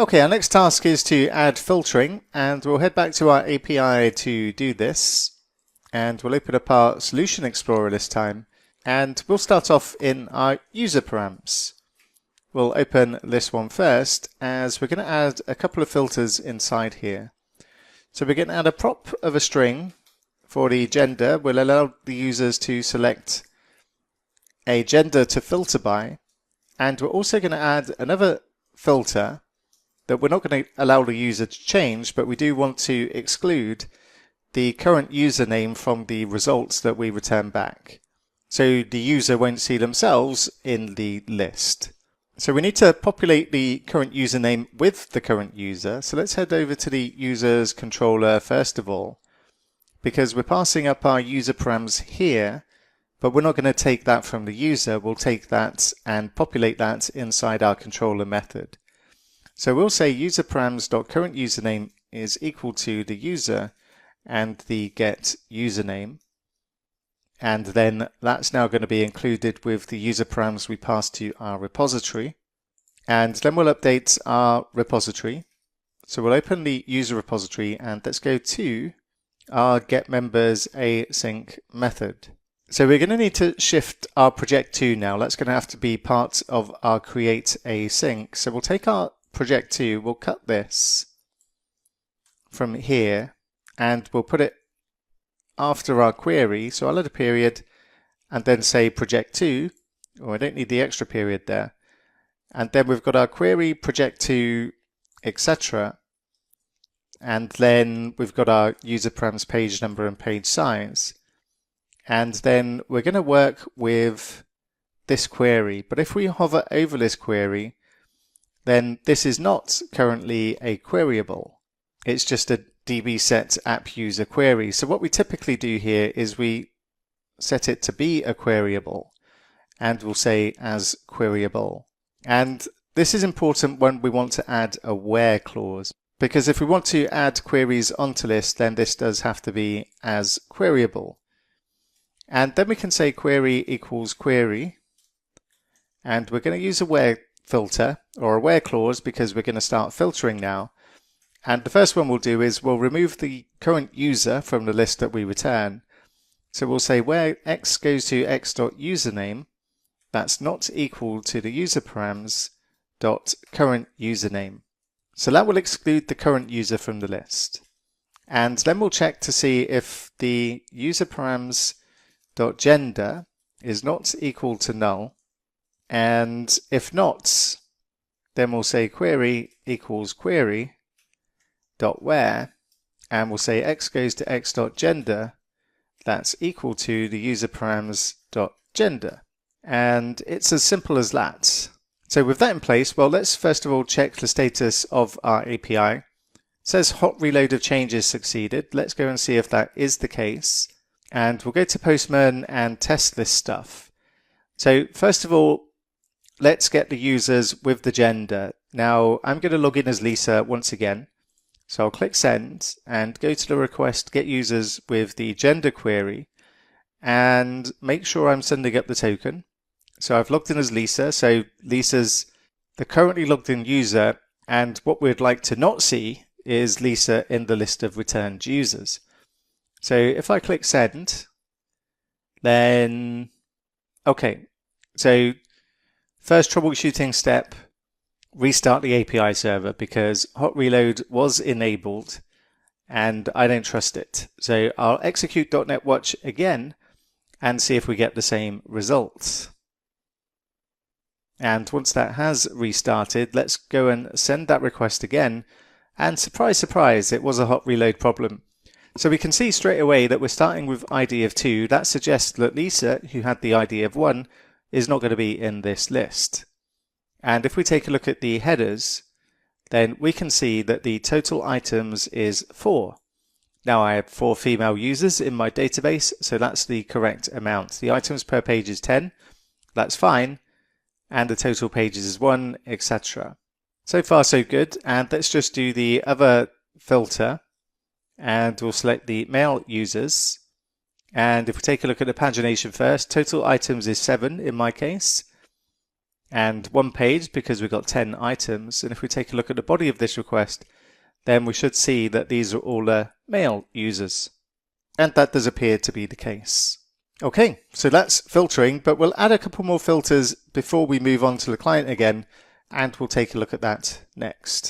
Okay, our next task is to add filtering, and we'll head back to our API to do this. And we'll open up our Solution Explorer this time, and we'll start off in our user params. We'll open this one first, as we're going to add a couple of filters inside here. So we're going to add a prop of a string for the gender. We'll allow the users to select a gender to filter by, and we're also going to add another filter that we're not going to allow the user to change, but we do want to exclude the current username from the results that we return back. So the user won't see themselves in the list. So we need to populate the current username with the current user. So let's head over to the user's controller first of all, because we're passing up our user params here, but we're not going to take that from the user. We'll take that and populate that inside our controller method. So we'll say user params.current username is equal to the user and the get username. And then that's now going to be included with the user params we pass to our repository. And then we'll update our repository. So we'll open the user repository and let's go to our getMembers async method. So we're going to need to shift our project2 now. That's going to have to be part of our create async. So we'll take our project2, we'll cut this from here and we'll put it after our query. So I'll add a period and then say project2, or I don't need the extra period there. And then we've got our query project2, etc. And then we've got our user params page number and page size. And then we're going to work with this query. But if we hover over this query, then this is not currently a queryable. It's just a dbset app user query. So what we typically do here is we set it to be a queryable, and we'll say as queryable. And this is important when we want to add a where clause, because if we want to add queries onto this, then this does have to be as queryable. And then we can say query equals query, and we're going to use a where filter or a where clause because we're going to start filtering now. And the first one we'll do is we'll remove the current user from the list that we return. So we'll say where x goes to x.username, that's not equal to the user params dot current username. So that will exclude the current user from the list. And then we'll check to see if the user params dot gender is not equal to null. And if not, then we'll say query equals query dot where, and we'll say x goes to x dot gender, that's equal to the user params dot gender. And it's as simple as that. So with that in place, well, let's first of all check the status of our API. It says hot reload of changes succeeded. Let's go and see if that is the case. And we'll go to Postman and test this stuff. So first of all, let's get the users with the gender. Now I'm going to log in as Lisa once again. So I'll click send and go to the request get users with the gender query and make sure I'm sending up the token. So I've logged in as Lisa. So Lisa's the currently logged in user, and what we'd like to not see is Lisa in the list of returned users. So if I click send, then okay. So first troubleshooting step, restart the API server because hot reload was enabled and I don't trust it. So I'll execute .NET Watch again and see if we get the same results. And once that has restarted, let's go and send that request again. And surprise, surprise, it was a hot reload problem. So we can see straight away that we're starting with ID of 2. That suggests that Lisa, who had the ID of 1, is not going to be in this list. And if we take a look at the headers, then we can see that the total items is 4. Now I have 4 female users in my database, so that's the correct amount. The items per page is 10, that's fine, and the total pages is 1, etc. So far so good, and let's just do the other filter, and we'll select the male users. And if we take a look at the pagination first, total items is 7 in my case. and one page because we've got 10 items. And if we take a look at the body of this request, then we should see that these are all mail users. And that does appear to be the case. Okay, so that's filtering, but we'll add a couple more filters before we move on to the client again, and we'll take a look at that next.